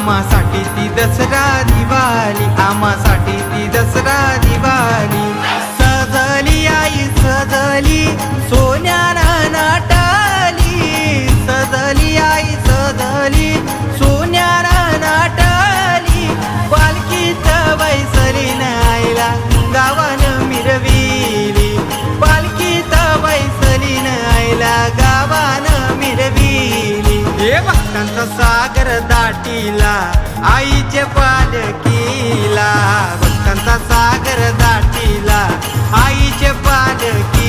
आम्हासाठी ती दसरा दिवाळी, आम्हासाठी ती दसरा दिवाळी. सजली आई सजली सोन्यानं नाटाली, सजली आई सजली सोन्यानं नाटाली. पालखीत बैसलीनं आईला गावानं मिरविली, पालखीत बैसलीनं आईला गावानं मिरविली. हे भक्तांचा सागर दाटीला आईच्या पालखीला, भक्तांचा सागर दाटीला आईच्या पालखीला.